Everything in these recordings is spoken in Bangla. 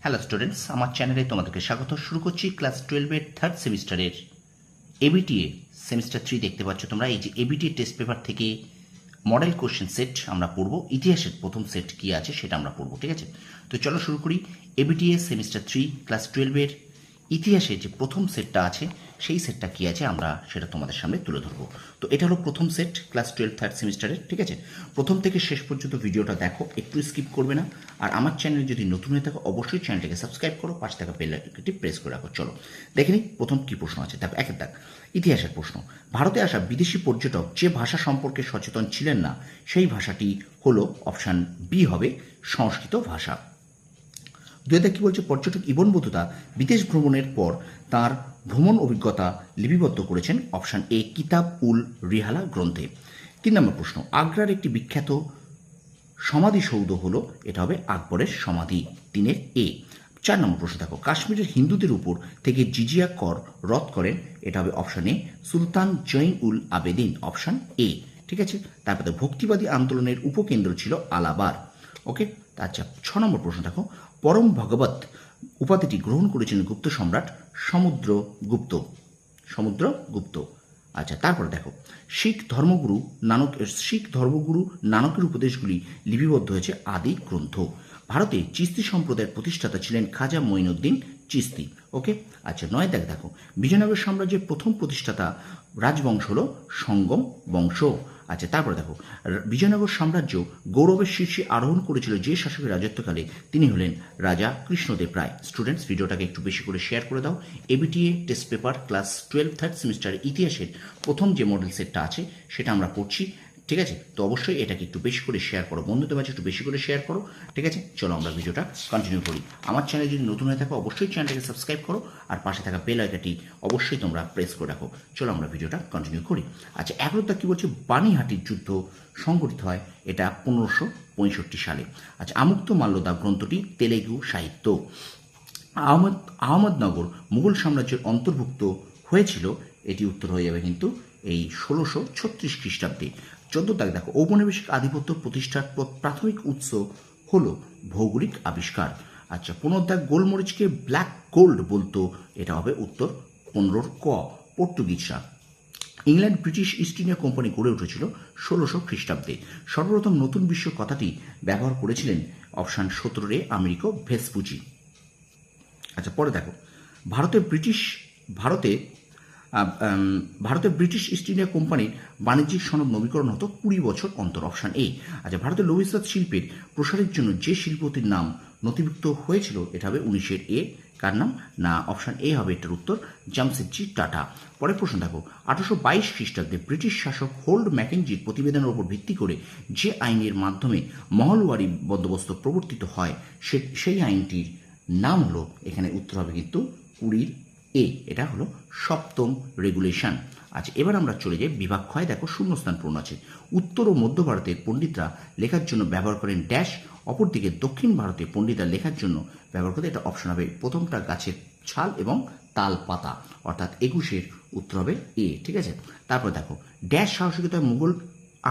হ্যালো স্টুডেন্টস, আমার চ্যানেলে তোমাদেরকে স্বাগত। শুরু করছি ক্লাস 12-এর থার্ড সেমিস্টারের এবিটিএ সেমিস্টার 3। দেখতে পাচ্ছ তোমরা এই যে এবিটিএ টেস্ট পেপার থেকে মডেল কোশ্চেন সেট আমরা পড়ব। ইতিহাসের প্রথম সেট কি আছে সেটা আমরা পড়ব, ঠিক আছে? তো চলো শুরু করি। এবিটিএ সেমিস্টার 3 ক্লাস 12-এর ইতিহাসের যে প্রথম সেটটা আছে সেই সেটটা কি আছে আমরা সেটা তোমাদের সামনে তুলে ধরবো। তো এটা হলো প্রথম সেট ক্লাস 12 থার্ড সেমিস্টারের, ঠিক আছে? প্রথম থেকে শেষ পর্যন্ত ভিডিওটা দেখো, একটু স্কিপ করবে না। আর আমার চ্যানেলে যদি নতুন হয়ে থাকো অবশ্যই চ্যানেলটাকে সাবস্ক্রাইব করো, পাশে থাকা বেল আইকনটি প্রেস করে রাখো। চলো দেখে নিই প্রথম কি প্রশ্ন আছে। দেখো একের দাগ, ইতিহাসের প্রশ্ন। ভারতে আসা বিদেশি পর্যটক যে ভাষা সম্পর্কে সচেতন ছিলেন না সেই ভাষাটি হলো অপশান বি হবে সংস্কৃত ভাষা। দুয়েদা কি বলছে, পর্যটক ইবন বতুতা বিদেশ ভ্রমণের পর তার ভ্রমণ অভিজ্ঞতা লিপিবদ্ধ করেছেন অপশান এ কিতাব উল রিহালা গ্রন্থে। 3 নম্বর প্রশ্ন, আগ্রার একটি বিখ্যাত সমাধিসৌধ হলো, এটা হবে আকবরের সমাধি। 3-এর এ। 4 নম্বর প্রশ্ন দেখো, কাশ্মীরের হিন্দুদের উপর থেকে জিজিয়া কর রদ করেন, এটা হবে option A Sultan Zain ul Abedin, option A, ঠিক আছে? তারপরে ভক্তিবাদী আন্দোলনের উপকেন্দ্র ছিল আলাবার। ওকে, আচ্ছা 6 নম্বর প্রশ্ন দেখো, পরম ভগবত উপাধিটি গ্রহণ করেছিলেন গুপ্ত সম্রাট সমুদ্রগুপ্ত। সমুদ্রগুপ্ত। আচ্ছা তারপরে দেখো, শিখ ধর্মগুরু নানকের উপদেশগুলি লিপিবদ্ধ হয়েছে আদি গ্রন্থ। ভারতে চিস্তি সম্প্রদায়ের প্রতিষ্ঠাতা ছিলেন খাজা মঈনুদ্দিন চিস্তি। ওকে, আচ্ছা 9 দেখো, বিজয়নগর সাম্রাজ্যের প্রথম প্রতিষ্ঠাতা রাজবংশ হল সঙ্গম বংশ। আচ্ছা তারপরে দেখো, বিজয়নগর সাম্রাজ্য গৌরবের শীর্ষে আরোহণ করেছিল যে শাসকের রাজত্বকালে, তিনি হলেন রাজা কৃষ্ণদেব রায়। স্টুডেন্টস, ভিডিওটাকে একটু বেশি করে শেয়ার করে দাও। ABTA test paper class 12 third সেমিস্টারের ইতিহাসের প্রথম যে মডেল সেটটা আছে সেটা আমরা পড়ছি, ঠিক আছে? তো অবশ্যই এটাকে একটু বেশি করে শেয়ার করো, বন্ধুদের মাঝে একটু বেশি করে শেয়ার করো, ঠিক আছে? চলো আমরা ভিডিওটা কন্টিনিউ করি। আমার চ্যানেল যদি নতুন হয়ে থাকো অবশ্যই চ্যানেলটাকে সাবস্ক্রাইব করো, আর পাশে থাকা বেল আইকনটি অবশ্যই তোমরা প্রেস করে রাখো। চলো আমরা ভিডিওটা কন্টিনিউ করি। আচ্ছা 11 কি বলছে, বাণীহাটির যুদ্ধ সংঘটিত হয়, এটা 1565 সালে। আচ্ছা আমুক্ত মাল্যদা গ্রন্থটি তেলেগু সাহিত্য। আহমদনগর মুঘল সাম্রাজ্যের অন্তর্ভুক্ত হয়েছিল, এটি উত্তর হয়ে যাবে কিন্তু এই 1636 খ্রিস্টাব্দে। 14 দেখো, ঔপনিবেশিক আধিপত্য প্রতিষ্ঠার প্রাথমিক উৎস হলো ভৌগোলিক আবিষ্কার। আচ্ছা 15 গোলমরিচকে ব্ল্যাক গোল্ড বলতো, এটা হবে উত্তর 15 ক, পর্তুগিজরা। England British East India Company গড়ে উঠেছিল 1600 খ্রিস্টাব্দে। সর্বপ্রথম নতুন বিশ্ব কথাটি ব্যবহার করেছিলেন অপশান 17 আমেরিকো ভেসপুচি। আচ্ছা পরে দেখো, ভারতে ব্রিটিশ ইস্ট ইন্ডিয়া কোম্পানির বাণিজ্যিক সনদ নবীকরণ হতো 20 বছর অন্তর, অপশান এ। আচ্ছা ভারতের লৌহ ইস্পাত শিল্পের প্রসারের জন্য যে শিল্পতির নাম নথিভুক্ত হয়েছিল, এটা হবে 19-এর এ। কার নাম? না, অপশান এ হবে এটার উত্তর, জামশেদজি টাটা। পরের প্রশ্ন দেখো, 1822 খ্রিস্টাব্দে ব্রিটিশ শাসক হোল্ড ম্যাকেঞ্জির প্রতিবেদনের উপর ভিত্তি করে যে আইনের মাধ্যমে মহলওয়ারি বন্দোবস্ত প্রবর্তিত হয় সেই আইনটির নাম হলো, এখানে উত্তর হবে কিন্তু 20-এর এ, এটা হলো 7ম রেগুলেশন। আচ্ছা এবার আমরা চলে যাই বিভাগ ক্ষয়। দেখো শূন্যস্থান পূর্ণ আছে। উত্তর ও মধ্য ভারতের পণ্ডিতরা লেখার জন্য ব্যবহার করেন ড্যাশ, অপরদিকে দক্ষিণ ভারতে পণ্ডিতরা লেখার জন্য ব্যবহার করে, এটা অপশন হবে প্রথমটা গাছের ছাল এবং তাল পাতা, অর্থাৎ 21-এর উত্তর হবে এ, ঠিক আছে? তারপর দেখো, ড্যাশ সাহসিকতায় মুঘল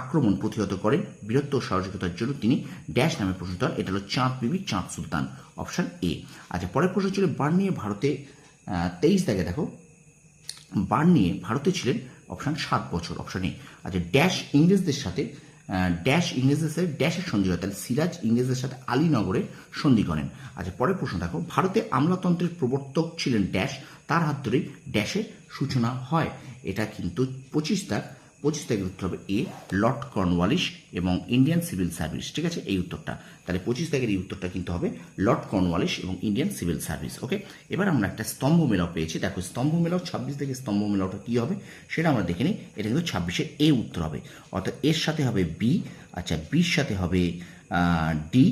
আক্রমণ প্রতিহত করেন, বীরত্ব ও সাহসিকতার জন্য তিনি ড্যাশ নামে প্রসিদ্ধ হন, এটা হলো চাঁদ বিবি চাঁদ সুলতান, অপশান এ। আচ্ছা পরের প্রশ্ন ছিল বাণ নিয়ে ভারতে 23 দেখো, বাণ নিয়ে ভারতে ছিলেন অপশান 7 বছর, অপশান এ। আচ্ছা ইংরেজদের সাথে ড্যাশের সন্ধি হয়, তাহলে সিরাজ ইংরেজদের সাথে আলীনগরে সন্ধি করেন। আচ্ছা পরের প্রশ্ন দেখো, ভারতে আমলাতন্ত্রের প্রবর্তক ছিলেন ড্যাশ, তার হাত ধরেই ড্যাশের সূচনা হয়, এটা কিন্তু 25 তারিখের উত্তর হবে এ, লর্ড কর্নওয়ালিস এবং ইন্ডিয়ান সিভিল সার্ভিস, ঠিক আছে? এই উত্তরটা, তাহলে 25 তারিখের এই উত্তরটা কিন্তু হবে লর্ড কর্নওয়ালিস এবং ইন্ডিয়ান সিভিল সার্ভিস। ওকে, এবার আমরা একটা স্তম্ভ মেলাও পেয়েছি। দেখো স্তম্ভ মেলাও 26 থেকে স্তম্ভ মেলাওটা কী হবে সেটা আমরা দেখে নিই। এটা কিন্তু 26-এর এ উত্তর হবে, অর্থাৎ এর সাথে হবে বি, আচ্ছা বির সাথে হবে ডি,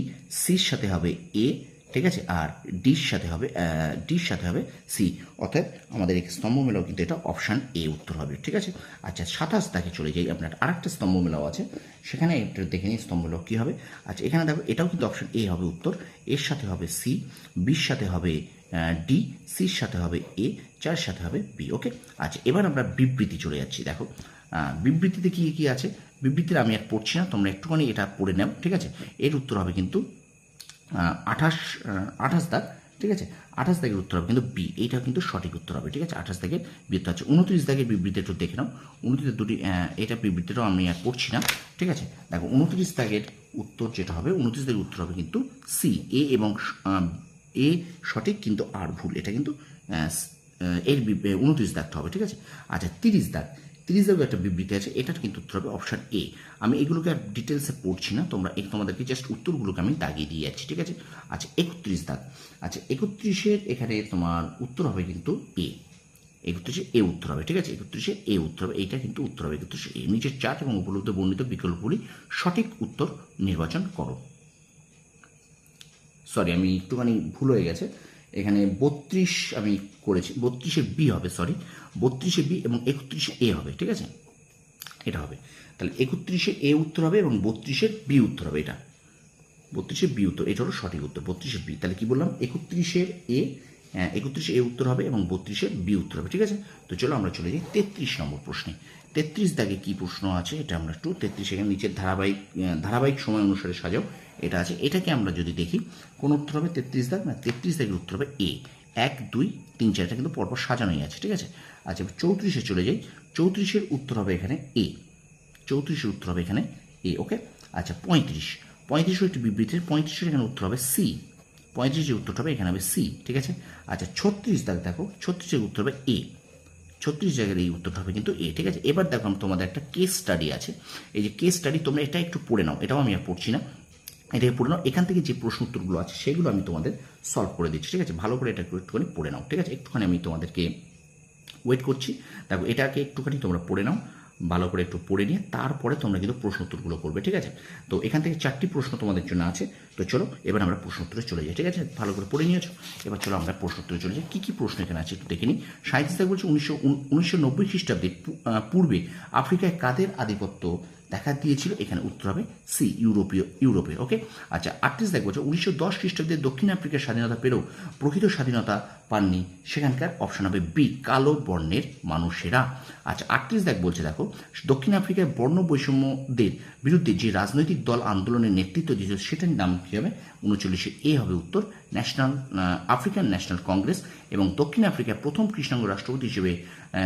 সির সাথে হবে এ, ঠিক আছে? আর ডির সাথে হবে সি, অর্থাৎ আমাদের এই স্তম্ভ মেলাও কিন্তু এটা অপশান এ উত্তর হবে, ঠিক আছে? আচ্ছা 27 তাকে চলে যাই, আপনার আরেকটা স্তম্ভ মেলাও আছে, সেখানে একটু দেখে নিই স্তম্ভ মেলাও কী হবে। আচ্ছা এখানে দেখো এটাও কিন্তু অপশান এ হবে উত্তর, এর সাথে হবে সি, বির সাথে হবে ডি, সির সাথে হবে এ, চার সাথে হবে বি। ওকে, আচ্ছা এবার আমরা বিবৃতি চলে যাচ্ছি। দেখো বিবৃতিতে কী কী আছে, বিবৃতির আমি আর পড়ছি না, তোমরা একটুখানি এটা পড়ে নাও, ঠিক আছে? এর উত্তর হবে কিন্তু 28 ঠিক আছে। 28 দাগের উত্তর হবে কিন্তু বি, এইটা কিন্তু সঠিক উত্তর হবে, ঠিক আছে। 28 দাগের বিবৃতি আছে। 29 দাগের বিবৃতি একটু দেখে নাও। 29 দুটি এটা বিবৃতিটাও আমি আর পড়ছি না, ঠিক আছে। দেখো 29 দাগের উত্তর যেটা হবে, 29 দাগের উত্তর হবে কিন্তু সি, এ এবং এ সঠিক কিন্তু আর ভুল, এটা কিন্তু এর 29 দাগটা হবে, ঠিক আছে। আচ্ছা 30 দাগ, 30 দাগের একটা বিবৃতি আছে, এটার কিন্তু উত্তর হবে অপশন এ। আমি এগুলোকে আর ডিটেলসে পড়ছি না, তোমাদেরকে জাস্ট উত্তরগুলোকে আমি দাগিয়ে দিয়ে যাচ্ছি, ঠিক আছে। আচ্ছা 31 দাগ, আচ্ছা 31-এর এখানে তোমার উত্তর হবে কিন্তু এ, 31-এ এ উত্তর হবে, ঠিক আছে। 31-এ এ উত্তর হবে, এইটা কিন্তু উত্তর হবে 31-এ এ। নিচের চার্ট এবং উপলব্ধ বর্ণিত বিকল্পগুলি সঠিক উত্তর নির্বাচন করো। সরি, আমি একটুখানি ভুল হয়ে গেছে, এখানে 32 আমি করেছি, 32-এ বি হবে, সরি 32-এ বি এবং 31-এ এ হবে, ঠিক আছে। এটা হবে তাহলে 31-এ এ উত্তর হবে এবং 32-এর বি উত্তর হবে, এটা 32-এর বি উত্তর, এটা হলো সঠিক উত্তর, 32-এর বি। তাহলে কি বললাম, 31-এর এ, 31-এ এ উত্তর হবে এবং 32-এর বি উত্তর হবে, ঠিক আছে। তো চলো আমরা চলে যাই 33 নম্বর প্রশ্নে। 33 দাগে কি প্রশ্ন আছে এটা আমরা একটু 33 এখানে নিচের ধারাবাহিক সময় অনুসারে সাজাও, এটা আছে। এটাকে আমরা যদি দেখি কোন উত্তর হবে 33 দাগ, না 33 দাগের উত্তর হবে এ, 1 2 3 4টা কিন্তু পরপর সাজানোই আছে, ঠিক আছে। আচ্ছা 34-এ চলে যাই, 34-এর উত্তর হবে এখানে এ, 34-এর উত্তর হবে এখানে এ, ওকে। আচ্ছা 35 একটি বিবৃতির, 35-এর এখানে উত্তর হবে সি, 35-এর উত্তরটা হবে এখানে হবে সি, ঠিক আছে। আচ্ছা 36 দাগ দেখো, 36-এর উত্তর হবে এ, 36 জায়গার এই উত্তরটা হবে কিন্তু এ, ঠিক আছে। এবার দেখো তোমাদের একটা কেস স্টাডি আছে, এই যে কেস স্টাডি তোমরা এটা একটু পড়ে নাও, এটাও আমি আর পড়ছি না, এটাকে পড়ে নাও। এখান থেকে যে প্রশ্ন উত্তরগুলো আছে সেগুলো আমি তোমাদের সলভ করে দিচ্ছি, ঠিক আছে। ভালো করে এটা একটুখানি পড়ে নাও, ঠিক আছে। একটুখানি আমি তোমাদেরকে ওয়েট করছি। দেখো এটাকে একটুখানি তোমরা পড়ে নাও, ভালো করে একটু পড়ে নিয়ে তারপরে তোমরা কিন্তু প্রশ্ন উত্তরগুলো করবে, ঠিক আছে। তো এখান থেকে 4টি প্রশ্ন তোমাদের জন্য আছে, তো চলো এবার আমরা প্রশ্ন উত্তরে চলে যাই, ঠিক আছে। ভালো করে পড়ে নিয়েছো, এবার চলো আমরা প্রশ্ন উত্তরে চলে যাই। কী কী প্রশ্ন এখানে আছে একটু দেখে নিই। 37 বলছে 1990 খ্রিস্টাব্দে পূর্বে আফ্রিকায় কাদের আধিপত্য দেখা দিয়েছিল, এখানে উত্তর হবে সি, ইউরোপে, ওকে। আচ্ছা 38 বলছে 1910 খ্রিস্টাব্দে দক্ষিণ আফ্রিকার স্বাধীনতা পেলেও প্রকৃত স্বাধীনতা পাননি, সেখানকার অপশন হবে বি, কালো বর্ণের মানুষেরা। আচ্ছা 38 বলছে দেখো, দক্ষিণ আফ্রিকায় বর্ণ বৈষম্যদের বিরুদ্ধে যে রাজনৈতিক দল আন্দোলনের নেতৃত্ব দিয়েছিল সেটার নাম কী হবে, 39-এ এ হবে উত্তর, আফ্রিকান ন্যাশনাল কংগ্রেস। এবং দক্ষিণ আফ্রিকার প্রথম কৃষ্ণাঙ্গ রাষ্ট্রপতি হিসেবে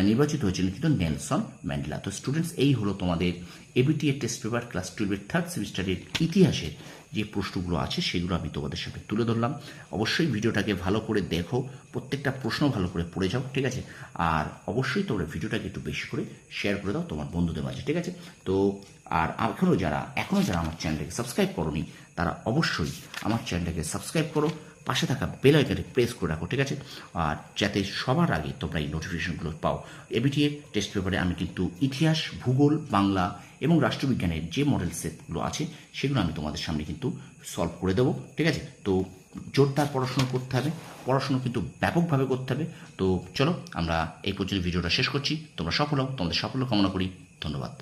নির্বাচিত হয়েছিলেন কিন্তু নেলসন ম্যান্ডেলা। তো স্টুডেন্টস, এই হলো তোমাদের এবিটিএ টেস্ট পেপার ক্লাস 12-এর 3rd সেমিস্টারের ইতিহাসের যে প্রশ্নগুলো আছে সেগুলো আমি তোমাদের সামনে তুলে ধরলাম। অবশ্যই ভিডিওটাকে ভালো করে দেখো, প্রত্যেকটা প্রশ্ন ভালো করে পড়ে যাও, ঠিক আছে। আর অবশ্যই তোমরা ভিডিওটাকে একটু বেশি করে শেয়ার করে দাও তোমার বন্ধুদের মাঝে, ঠিক আছে। তো আর এখনও যারা আমার চ্যানেলটাকে সাবস্ক্রাইব করোনি তারা অবশ্যই আমার চ্যানেলটাকে সাবস্ক্রাইব করো, পাশে থাকা বেল আইকনে প্রেস করে রাখো, ঠিক আছে। আর যাতে সবার আগে তোমরা এই নোটিফিকেশনগুলো পাও। এবিটিএ টেস্ট পেপারে আমি কিন্তু ইতিহাস, ভূগোল, বাংলা এবং রাষ্ট্রবিজ্ঞানের যে মডেল সেটগুলো আছে সেগুলো আমি তোমাদের সামনে কিন্তু সলভ করে দেবো, ঠিক আছে। তো জোরদার পড়াশুনো করতে হবে, পড়াশুনো কিন্তু ব্যাপকভাবে করতে হবে। তো চলো আমরা এই পর্যন্ত ভিডিওটা শেষ করছি, তোমরা সফল হও, তোমাদের সাফল্য কামনা করি, ধন্যবাদ।